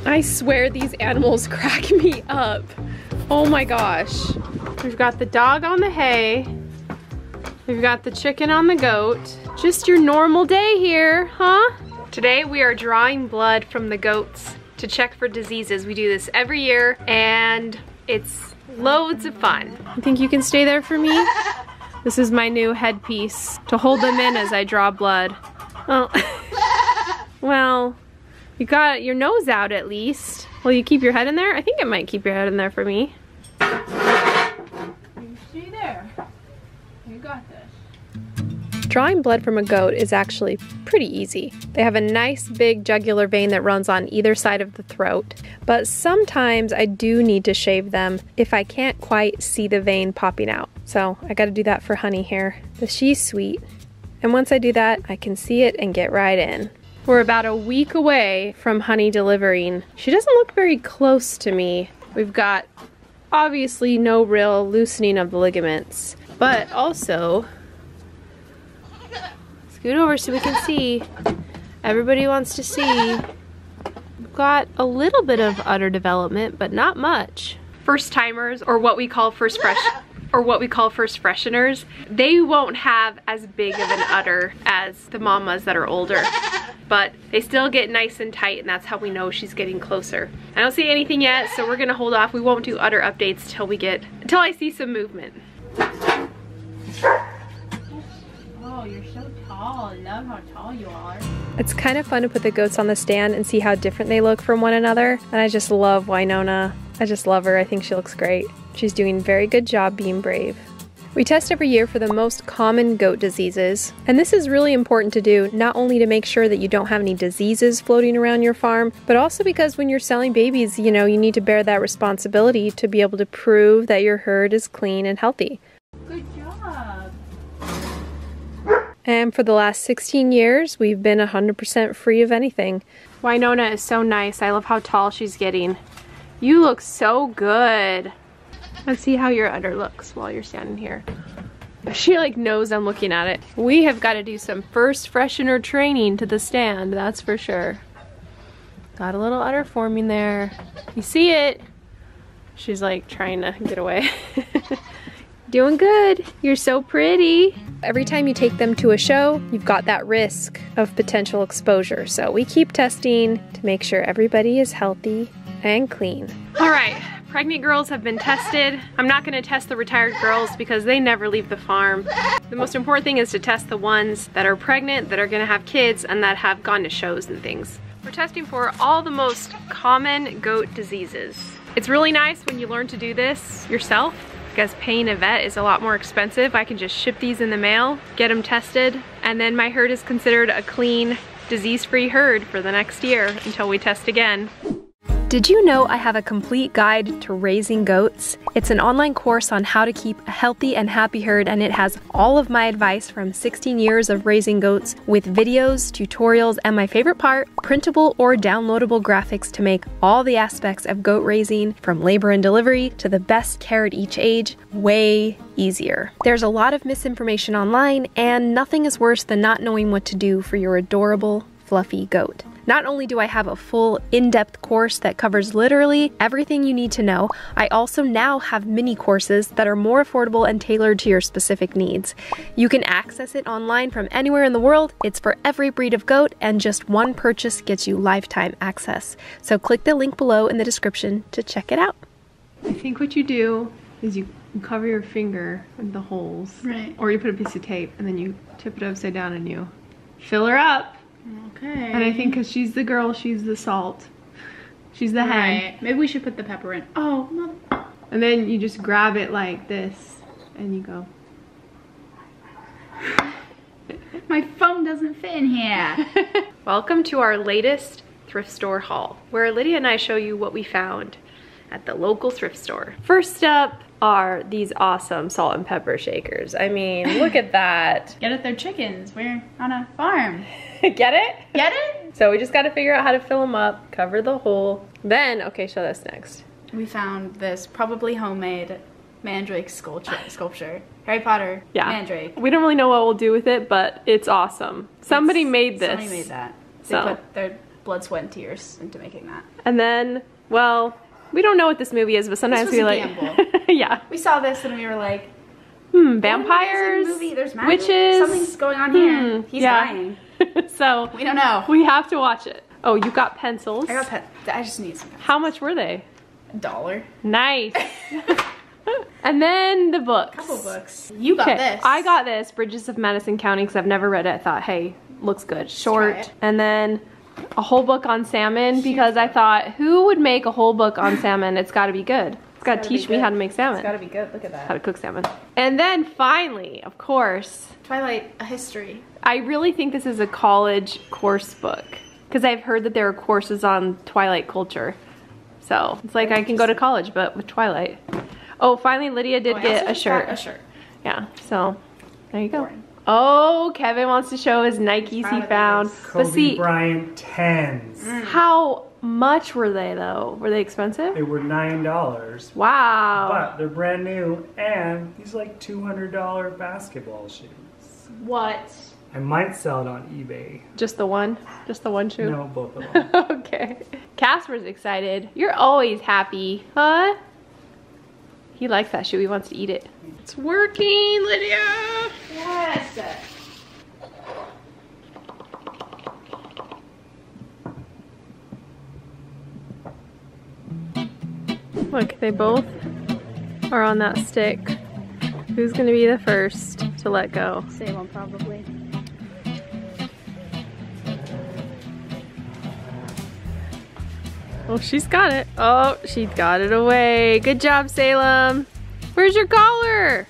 I swear these animals crack me up. Oh my gosh. We've got the dog on the hay. We've got the chicken on the goat. Just your normal day here, huh? Today we are drawing blood from the goats to check for diseases. We do this every year and it's loads of fun. You think you can stay there for me? This is my new headpiece to hold them in as I draw blood. Oh. Well, you got your nose out at least. Will you keep your head in there? I think it might keep your head in there for me. You stay there. You got this. Drawing blood from a goat is actually pretty easy. They have a nice big jugular vein that runs on either side of the throat, but sometimes I do need to shave them if I can't quite see the vein popping out. So I gotta do that for Honey here. But she's sweet. And once I do that, I can see it and get right in. We're about a week away from Honey delivering. She doesn't look very close to me. We've got obviously no real loosening of the ligaments, but also, scoot over so we can see. Everybody wants to see. We've got a little bit of udder development, but not much. First timers, or what we call first fresheners, they won't have as big of an udder as the mamas that are older. But they still get nice and tight, and that's how we know she's getting closer. I don't see anything yet, so we're gonna hold off. We won't do udder updates until I see some movement. Oh, you're so tall. I love how tall you are. It's kind of fun to put the goats on the stand and see how different they look from one another. And I just love Winona. I just love her. I think she looks great. She's doing a very good job being brave. We test every year for the most common goat diseases. And this is really important to do, not only to make sure that you don't have any diseases floating around your farm, but also because when you're selling babies, you know, you need to bear that responsibility to be able to prove that your herd is clean and healthy. Good job. And for the last 16 years, we've been 100% free of anything. Winona is so nice. I love how tall she's getting. You look so good. Let's see how your udder looks while you're standing here. She like knows I'm looking at it. We have got to do some first freshener training to the stand, that's for sure. Got a little udder forming there. You see it? She's like trying to get away. Doing good. You're so pretty. Every time you take them to a show, you've got that risk of potential exposure. So we keep testing to make sure everybody is healthy and clean. All right, pregnant girls have been tested. I'm not gonna test the retired girls because they never leave the farm. The most important thing is to test the ones that are pregnant, that are gonna have kids, and that have gone to shows and things. We're testing for all the most common goat diseases. It's really nice when you learn to do this yourself, because paying a vet is a lot more expensive. I can just ship these in the mail, get them tested, and then my herd is considered a clean, disease-free herd for the next year until we test again. Did you know I have a complete guide to raising goats? It's an online course on how to keep a healthy and happy herd, and it has all of my advice from 16 years of raising goats with videos, tutorials, and my favorite part, printable or downloadable graphics to make all the aspects of goat raising, from labor and delivery to the best care at each age, way easier. There's a lot of misinformation online, and nothing is worse than not knowing what to do for your adorable, fluffy goat. Not only do I have a full in-depth course that covers literally everything you need to know, I also now have mini courses that are more affordable and tailored to your specific needs. You can access it online from anywhere in the world. It's for every breed of goat, and just one purchase gets you lifetime access. So click the link below in the description to check it out. I think what you do is you cover your finger with the holes. Right. Or you put a piece of tape and then you tip it upside down and you fill her up. Okay. And I think because she's the girl, she's the salt. She's the hen. Maybe we should put the pepper in. Oh, no. And then you just grab it like this and you go. My phone doesn't fit in here. Welcome to our latest thrift store haul, where Lydia and I show you what we found at the local thrift store. First up are these awesome salt and pepper shakers. I mean, look at that. Get it, they're chickens. We're on a farm. Get it? Get it? So we just gotta figure out how to fill them up, cover the hole. Then, okay, show this next. We found this probably homemade mandrake sculpture. Harry Potter mandrake. We don't really know what we'll do with it, but it's awesome. Somebody made this. Somebody made that. They So put their blood, sweat, and tears into making that. And then, well, we don't know what this movie is, but sometimes we like, yeah. We saw this and we were like, vampires, movie. There's magic. witches. Something's going on here. He's dying. So we don't know. We have to watch it. Oh, you got pencils. I just need some pencils. How much were they? $1. Nice. And then the books. Couple books. You got this. I got this, Bridges of Madison County, because I've never read it. I thought, hey, looks good. Short. And then a whole book on salmon, because I thought, who would make a whole book on salmon? It's got to be good. It's got to teach me how to make salmon. It's got to be good. Look at that. How to cook salmon. And then finally, of course, Twilight, a history. I really think this is a college course book, because I've heard that there are courses on Twilight culture. So it's like I can go to college, but with Twilight. Oh, finally Lydia did get a shirt. A shirt. Yeah, so there you go. Oh, Kevin wants to show his Nikes he found. Kobe Bryant 10s. How much were they though? Were they expensive? They were $9. Wow. But they're brand new, and these like $200 basketball shoes. What? I might sell it on eBay. Just the one? Just the one shoe? No, both of them. Okay. Casper's excited. You're always happy, huh? He likes that shoe. He wants to eat it. It's working, Lydia! Yes! Look, they both are on that stick. Who's gonna be the first to let go? Salem, probably. Oh, she's got it. Oh, she got it away. Good job, Salem. Where's your collar?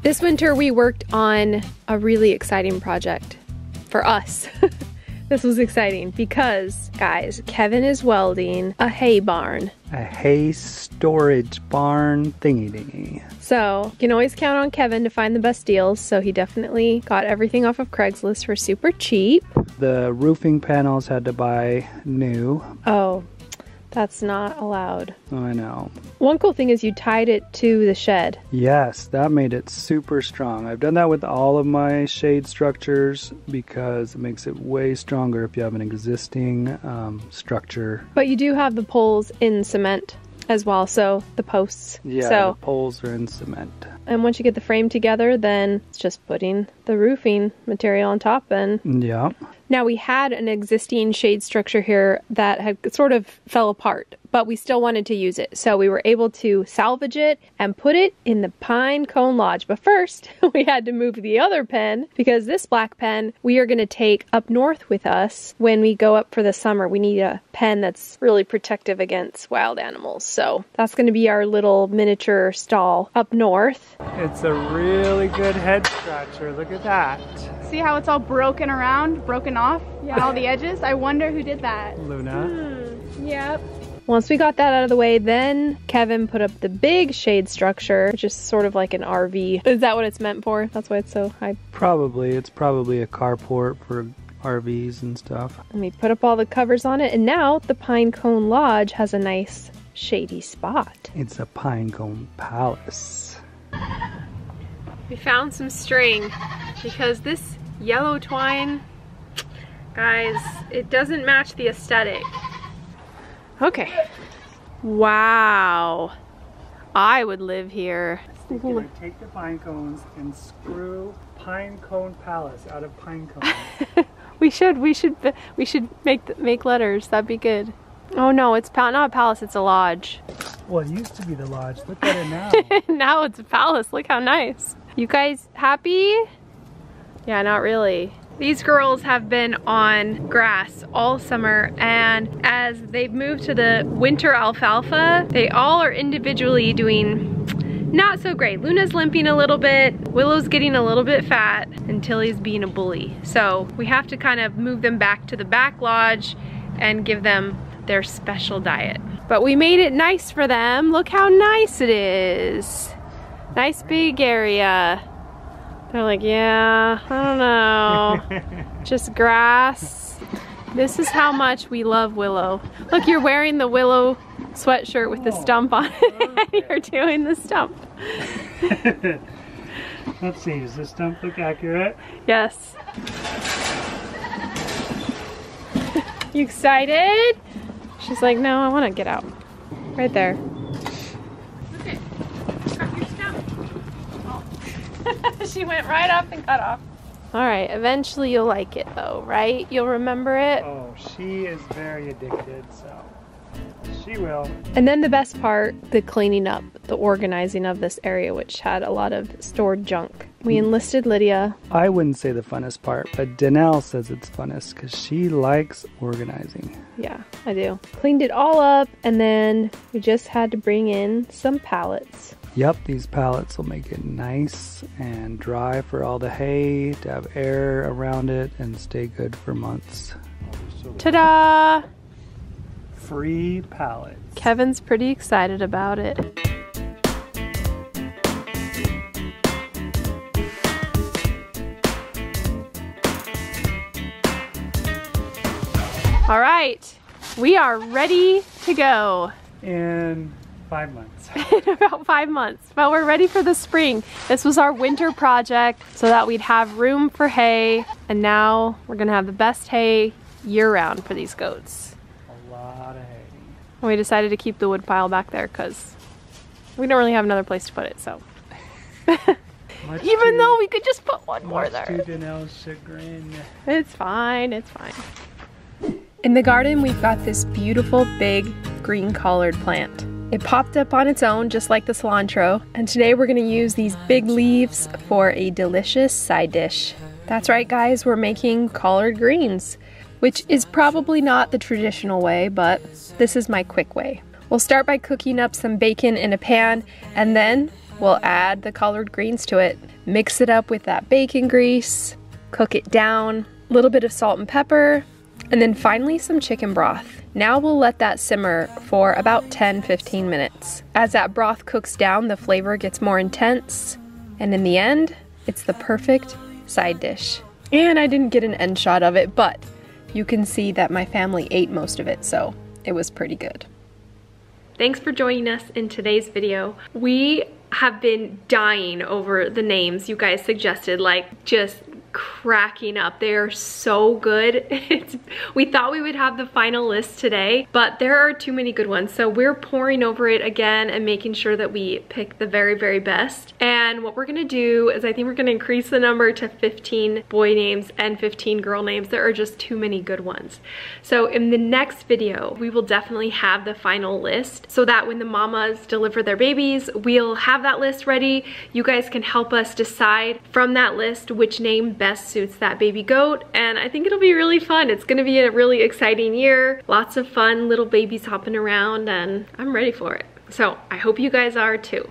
This winter we worked on a really exciting project for us. This was exciting because, guys, Kevin is welding a hay barn. A hay storage barn thingy-dingy. So you can always count on Kevin to find the best deals. So he definitely got everything off of Craigslist for super cheap. The roofing panels had to buy new. Oh, that's not allowed. I know. One cool thing is you tied it to the shed. Yes, that made it super strong. I've done that with all of my shade structures because it makes it way stronger if you have an existing structure. But you do have the poles in cement as well, so the posts. Yeah, so, the poles are in cement. And once you get the frame together, then it's just putting the roofing material on top and... Yeah. Now we had an existing shade structure here that had sort of fell apart, but we still wanted to use it. So we were able to salvage it and put it in the pine cone lodge. But first we had to move the other pen because this black pen we are going to take up north with us when we go up for the summer. We need a pen that's really protective against wild animals. So that's going to be our little miniature stall up north. It's a really good head scratcher. Look at that. See how it's all broken off? Yeah. All the edges? I wonder who did that. Luna. Yep. Once we got that out of the way, then Kevin put up the big shade structure, which is sort of like an RV. Is that what it's meant for? That's why it's so high? Probably. It's probably a carport for RVs and stuff. And we put up all the covers on it, and now the Pine Cone Lodge has a nice shady spot. It's a pine cone palace. We found some string because this yellow twine, guys, it doesn't match the aesthetic. Okay. Wow. I would live here. You're gonna take the pine cones and screw Pine Cone Palace out of pine cones. we should make letters. That'd be good. Oh no, it's not a palace, it's a lodge. Well, it used to be the lodge. Look at it now. Now it's a palace. Look how nice. You guys happy? Yeah, not really. These girls have been on grass all summer, and as they've moved to the winter alfalfa, they all are individually doing not so great. Luna's limping a little bit, Willow's getting a little bit fat, and Tilly's being a bully. So we have to kind of move them back to the back lodge and give them their special diet. But we made it nice for them. Look how nice it is. Nice big area. They're like, yeah, I don't know. Just grass. This is how much we love Willow. Look, you're wearing the Willow sweatshirt with the stump on it. You're doing the stump. Let's see, does the stump look accurate? Yes. You excited? She's like, no, I want to get out. Right there. Look it. Cut your stump. Oh. She went right up and cut off. All right, eventually you'll like it though, right? You'll remember it. Oh, she is very addicted, so she will. And then the best part, the cleaning up, the organizing of this area, which had a lot of stored junk. We enlisted Lydia. I wouldn't say the funnest part, but DaNelle says it's funnest because she likes organizing. Yeah, I do. Cleaned it all up, and then we just had to bring in some pallets. Yep, these pallets will make it nice and dry for all the hay, to have air around it and stay good for months. Ta-da! Free pallets. Kevin's pretty excited about it. All right, we are ready to go. In 5 months. In about 5 months, but we're ready for the spring. This was our winter project so that we'd have room for hay, and now we're gonna have the best hay year-round for these goats. A lot of hay. And we decided to keep the wood pile back there because we don't really have another place to put it, so. Even though we could just put one more there. Much to DaNelle's chagrin. It's fine, it's fine. In the garden, we've got this beautiful big green collared plant. It popped up on its own, just like the cilantro, and today we're gonna use these big leaves for a delicious side dish. That's right, guys, we're making collard greens, which is probably not the traditional way, but this is my quick way. We'll start by cooking up some bacon in a pan, and then we'll add the collard greens to it. Mix it up with that bacon grease, cook it down, a little bit of salt and pepper, and then finally some chicken broth. Now we'll let that simmer for about 10-15 minutes. As that broth cooks down, the flavor gets more intense, and in the end, it's the perfect side dish. And I didn't get an end shot of it, but you can see that my family ate most of it, so it was pretty good. Thanks for joining us in today's video. We have been dying over the names you guys suggested, like just cracking up. They are so good. We thought we would have the final list today, but there are too many good ones. So we're pouring over it again and making sure that we pick the very, very best. And what we're gonna do is I think we're gonna increase the number to 15 boy names and 15 girl names. There are just too many good ones. So in the next video, we will definitely have the final list so that when the mamas deliver their babies, we'll have that list ready. You guys can help us decide from that list which name best suits that baby goat, and I think it'll be really fun. It's gonna be a really exciting year, lots of fun little babies hopping around, and I'm ready for it. So I hope you guys are too.